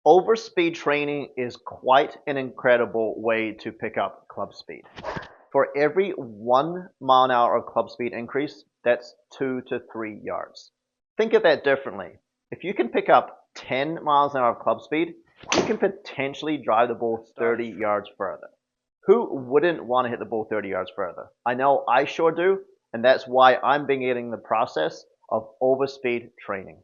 Overspeed training is quite an incredible way to pick up club speed. For every 1 mile an hour of club speed increase, that's 2 to 3 yards. Think of that differently. If you can pick up 10 miles an hour of club speed, you can potentially drive the ball 30 yards further. Who wouldn't want to hit the ball 30 yards further? I know I sure do, and that's why I'm beginning the process of overspeed training.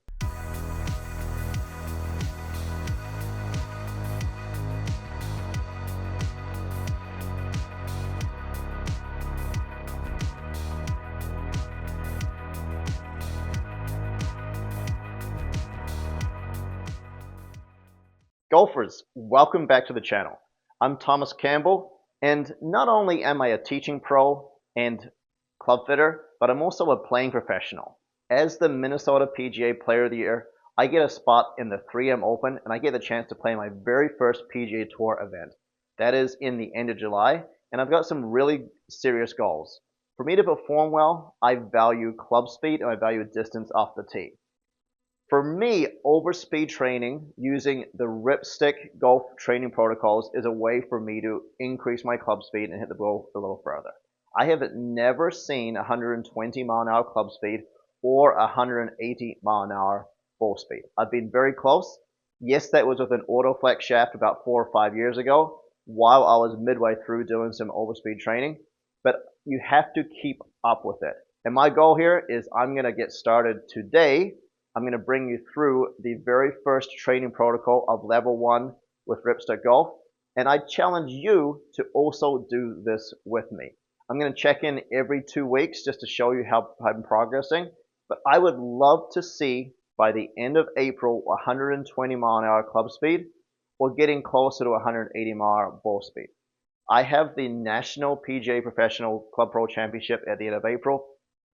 Golfers, welcome back to the channel. I'm Thomas Campbell, and not only am I a teaching pro and club fitter, but I'm also a playing professional. As the Minnesota PGA Player of the Year, I get a spot in the 3M Open, and I get the chance to play my very first PGA Tour event. That is in the end of July, and I've got some really serious goals. For me to perform well, I value club speed and I value distance off the tee. For me, overspeed training using the Rypstick Golf training protocols is a way for me to increase my club speed and hit the ball a little further. I have never seen 120 mile an hour club speed or 180 mile an hour ball speed. I've been very close. Yes, that was with an AutoFlex shaft about 4 or 5 years ago while I was midway through doing some overspeed training, but you have to keep up with it. And my goal here is I'm going to get started today. I'm going to bring you through the very first training protocol of level 1 with Rypstick Golf. And I challenge you to also do this with me. I'm going to check in every 2 weeks just to show you how I'm progressing. But I would love to see by the end of April 120 mile an hour club speed or getting closer to 180 mile an hour ball speed. I have the National PGA Professional Club Pro Championship at the end of April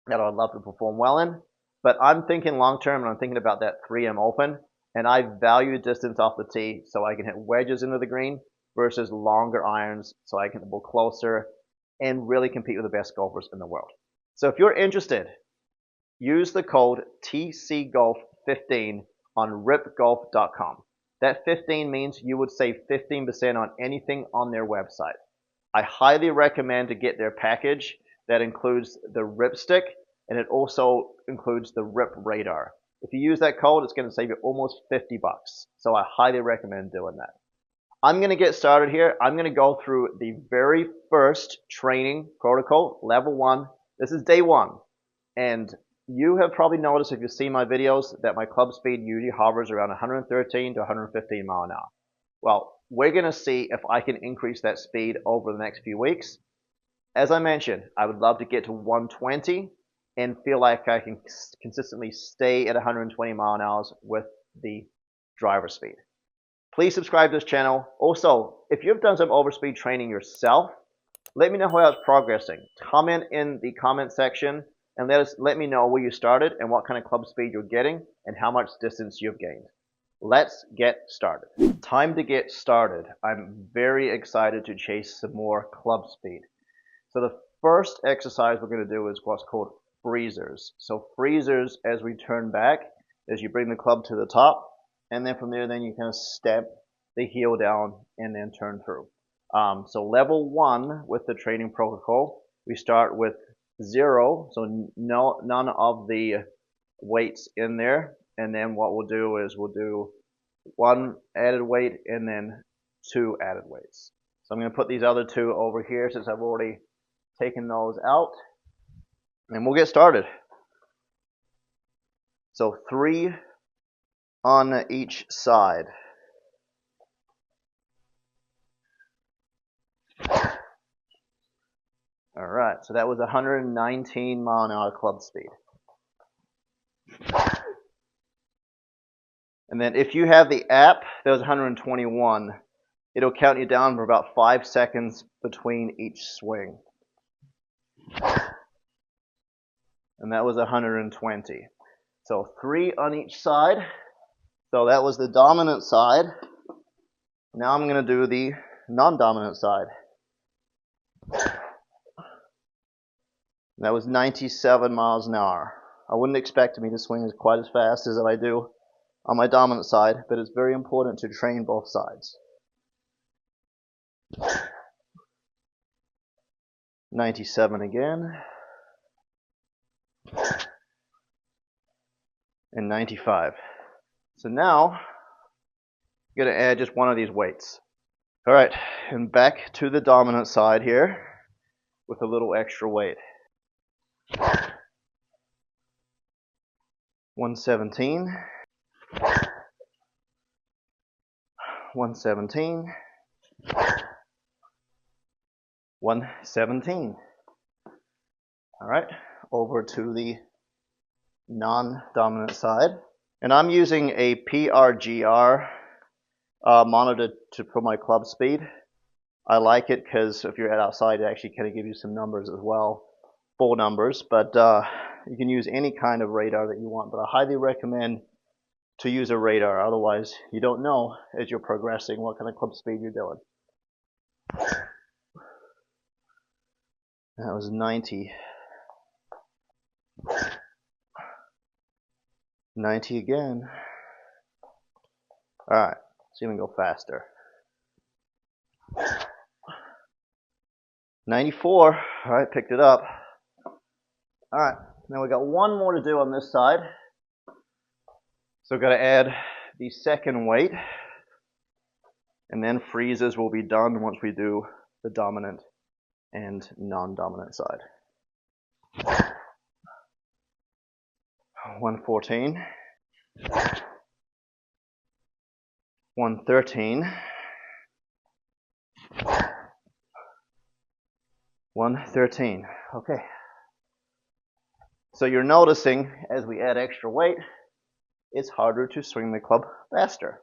that I'd love to perform well in. But I'm thinking long term, and I'm thinking about that 3M Open, and I value distance off the tee so I can hit wedges into the green versus longer irons so I can hit the ball closer and really compete with the best golfers in the world. So if you're interested, use the code TCGolf15 on ripgolf.com. That 15 means you would save 15% on anything on their website. I highly recommend to get their package that includes the Rypstick, and it also includes the Rip Radar. If you use that code, it's going to save you almost 50 bucks. So I highly recommend doing that. I'm going to get started here. I'm going to go through the very first training protocol, level 1. This is day 1. And you have probably noticed if you've seen my videos that my club speed usually hovers around 113 to 115 mile an hour. Well, we're going to see if I can increase that speed over the next few weeks. As I mentioned, I would love to get to 120 and feel like I can consistently stay at 120 mile an hour with the driver speed. Please subscribe to this channel. Also, if you've done some overspeed training yourself, let me know how it's progressing. Comment in the comment section and let me know where you started and what kind of club speed you're getting and how much distance you've gained. Let's get started. Time to get started. I'm very excited to chase some more club speed. So the first exercise we're going to do is what's called freezers. So freezers, as we turn back, is you bring the club to the top, and then from there, then you kind of step the heel down and then turn through. So level 1 with the training protocol, we start with 0, so none of the weights in there. And then what we'll do is we'll do 1 added weight and then 2 added weights. So I'm going to put these other 2 over here since I've already taken those out. And we'll get started. So 3 on each side. All right, so that was 119 mile an hour club speed. And then if you have the app, that was 121. It'll count you down for about 5 seconds between each swing. And that was 120. So 3 on each side. So that was the dominant side. Now I'm going to do the non-dominant side. That was 97 miles an hour. I wouldn't expect me to swing quite as fast as I do on my dominant side, but it's very important to train both sides. 97 again. And 95. So now, I'm going to add just one of these weights. All right, and back to the dominant side here with a little extra weight. 117. 117. 117. All right, over to the non-dominant side. And I'm using a PRGR monitor to put my club speed. I like it because if you're outside, it actually kind of gives you some numbers as well, full numbers. But you can use any kind of radar that you want. But I highly recommend to use a radar. Otherwise, you don't know as you're progressing what kind of club speed you're doing. That was 90. 90 again. All right, let's even go faster. 94. All right, picked it up. All right, now we got one more to do on this side. So we've got to add the second weight, and then freezes will be done once we do the dominant and non-dominant side. 114. 113. 113. Okay. So you're noticing as we add extra weight, it's harder to swing the club faster.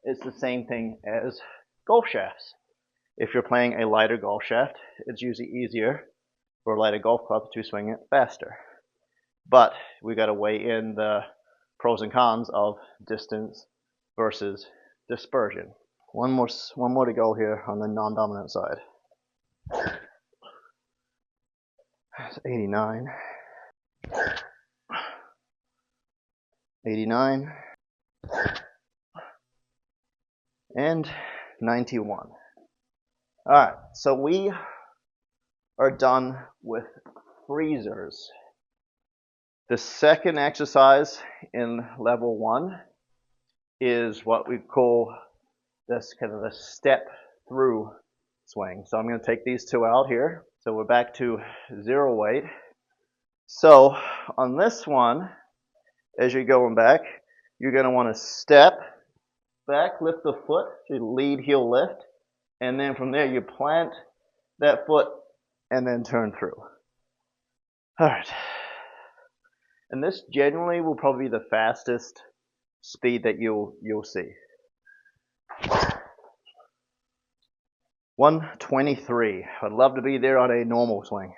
It's the same thing as golf shafts. If you're playing a lighter golf shaft, it's usually easier for a lighter golf club to swing it faster. But we got to weigh in the pros and cons of distance versus dispersion. One more to go here on the non-dominant side. That's 89. 89. And 91. All right, so we are done with freezers. The second exercise in level 1 is what we call this kind of a step through swing. So I'm going to take these two out here. So we're back to 0 weight. So on this one, as you're going back, you're going to want to step back, lift the foot, lead heel lift, and then from there you plant that foot and then turn through. All right. And this generally will probably be the fastest speed that you'll see. 123. I'd love to be there on a normal swing.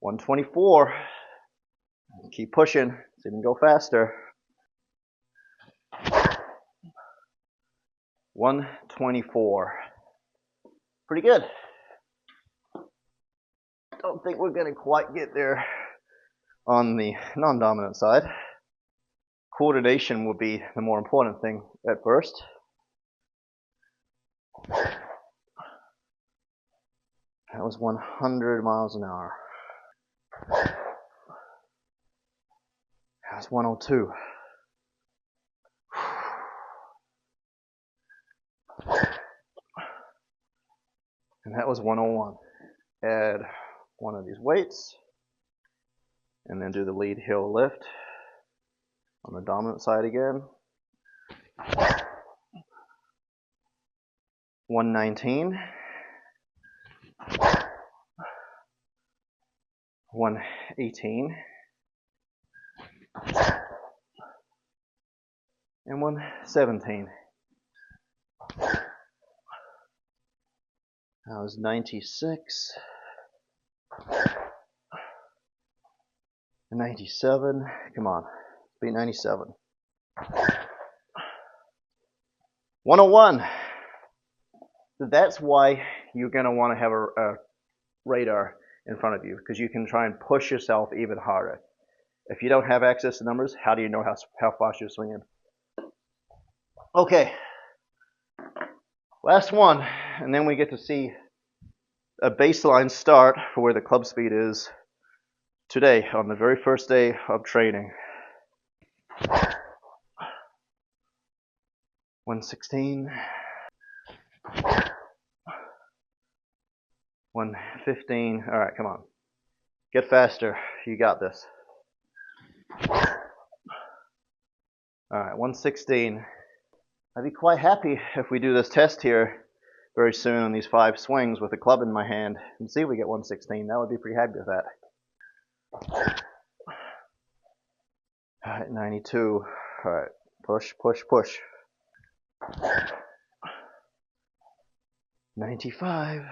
124. Keep pushing. See if you can go faster. 124. Pretty good. Don't think we're going to quite get there on the non-dominant side. Coordination would be the more important thing at first. That was 100 miles an hour. That was 102. And that was 101. Add one of these weights, and then do the lead heel lift on the dominant side again. 119. 118. And 117. That was 96. 97. Come on. Beat 97. 101. So that's why you're going to want to have a radar in front of you, because you can try and push yourself even harder. If you don't have access to numbers, how do you know how fast you're swinging? Okay, last one, and then we get to see a baseline start for where the club speed is today on the very first day of training. 116, 115. All right, come on. Get faster. You got this. All right, 116. I'd be quite happy if we do this test here very soon on these 5 swings with a club in my hand and see if we get 116. That would be pretty happy with that. All right, 92. All right, push, push, push. 95.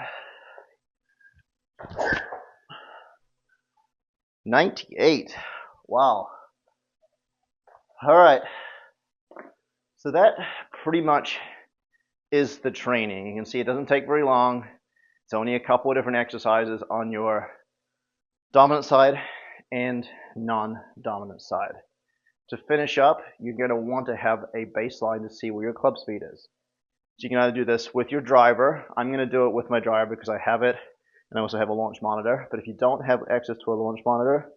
98. Wow. All right. So that pretty much is the training. You can see it doesn't take very long. It's only a couple of different exercises on your dominant side and non-dominant side. To finish up, you're going to want to have a baseline to see where your club speed is. So you can either do this with your driver. I'm going to do it with my driver because I have it, and I also have a launch monitor. But if you don't have access to a launch monitor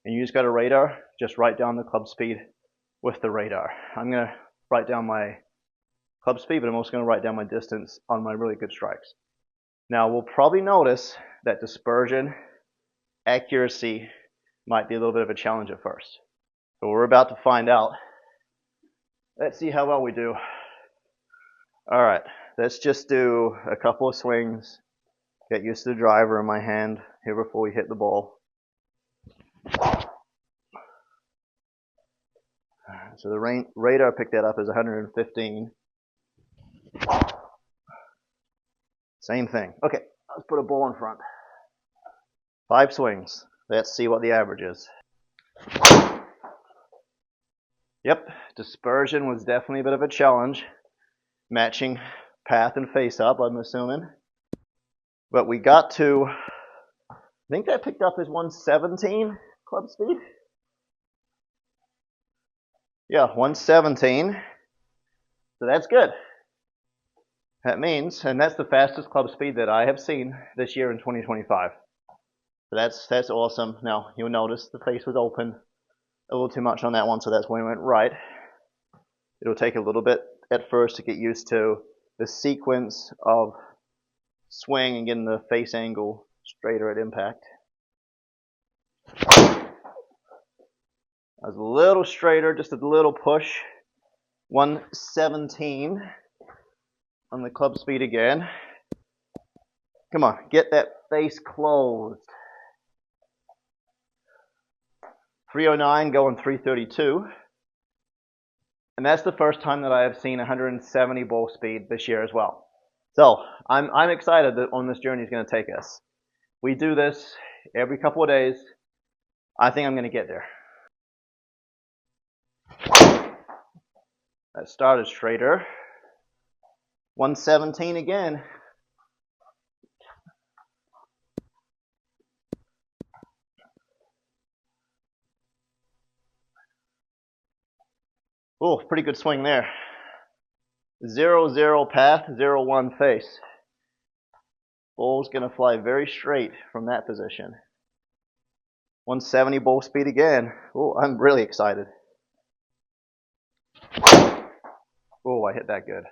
and you just got a radar, just write down the club speed with the radar. I'm going to write down my club speed, but I'm also going to write down my distance on my really good strikes. Now, we'll probably notice that dispersion, accuracy might be a little bit of a challenge at first. But we're about to find out. Let's see how well we do. All right, let's just do a couple of swings, get used to the driver in my hand here before we hit the ball. So the radar picked that up as 115. Same thing. Okay, let's put a ball in front. 5 swings. Let's see what the average is. Yep, dispersion was definitely a bit of a challenge. Matching path and face up, I'm assuming. But we got to, I think that picked up as 117 club speed. Yeah, 117. So that's good. That means, and that's the fastest club speed that I have seen this year in 2025. So that's awesome. Now, you'll notice the face was open a little too much on that one, so that's when it went right. It'll take a little bit at first to get used to the sequence of swing and getting the face angle straighter at impact. I was a little straighter, just a little push. 117 on the club speed again. Come on, get that face closed. 309 going 332. And that's the first time that I have seen 170 ball speed this year as well. So I'm excited that on this journey is going to take us. We do this every couple of days. I think I'm going to get there. That started straighter. 117 again. Oh, pretty good swing there. 0-0 path, 0-1 face. Ball's going to fly very straight from that position. 170 ball speed again. Oh, I'm really excited. Oh, I hit that good.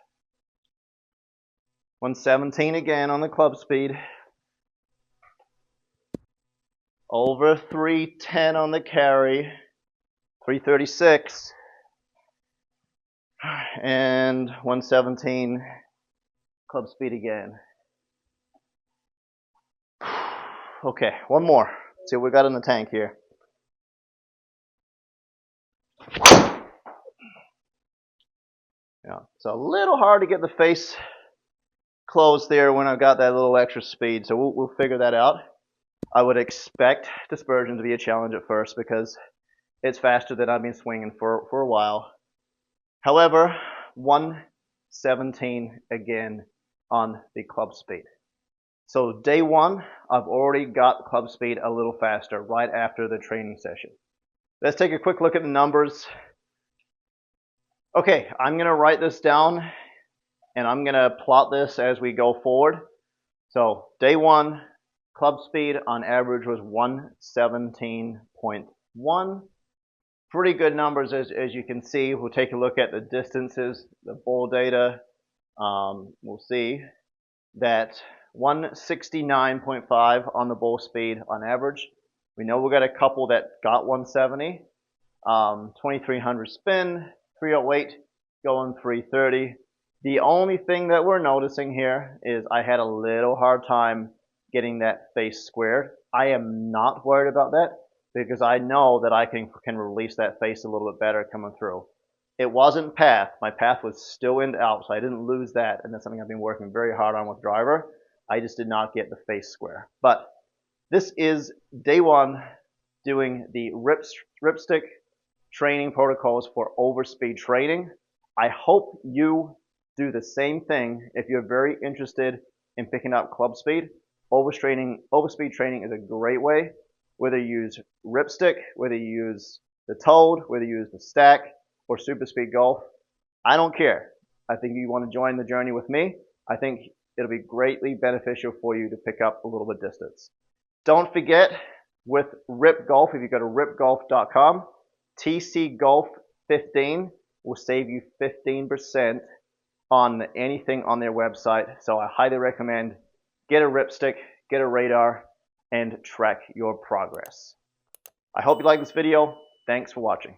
117 again on the club speed. Over 310 on the carry. 336. And 117 club speed again. Okay, one more. Let's see what we got in the tank here. Yeah, it's a little hard to get the face closed there when I've got that little extra speed, so we'll figure that out. I would expect dispersion to be a challenge at first because it's faster than I've been swinging for a while. However, 117 again on the club speed. So day one, I've already got club speed a little faster right after the training session. Let's take a quick look at the numbers. Okay, I'm going to write this down and I'm going to plot this as we go forward. So day one, club speed on average was 117.1. Pretty good numbers as you can see. We'll take a look at the distances, the ball data. We'll see that 169.5 on the ball speed on average. We know we got a couple that got 170. 2300 spin, 308, going 330. The only thing that we're noticing here is I had a little hard time getting that face squared. I am not worried about that because I know that I can release that face a little bit better coming through. It wasn't path. My path was still in out, so I didn't lose that, and that's something I've been working very hard on with driver. I just did not get the face square. But this is day one doing the Rypstick training protocols for overspeed training. I hope you do the same thing if you're very interested in picking up club speed. Overspeed training is a great way, whether you use Rypstick, whether you use the Toad, whether you use the Stack or Superspeed Golf. I don't care. I think you want to join the journey with me. I think it'll be greatly beneficial for you to pick up a little bit of distance. Don't forget, with Rip Golf, if you go to ripgolf.com, TC Golf 15 will save you 15% on anything on their website. So I highly recommend get a Rypstick, get a radar, and track your progress. I hope you like this video. Thanks for watching.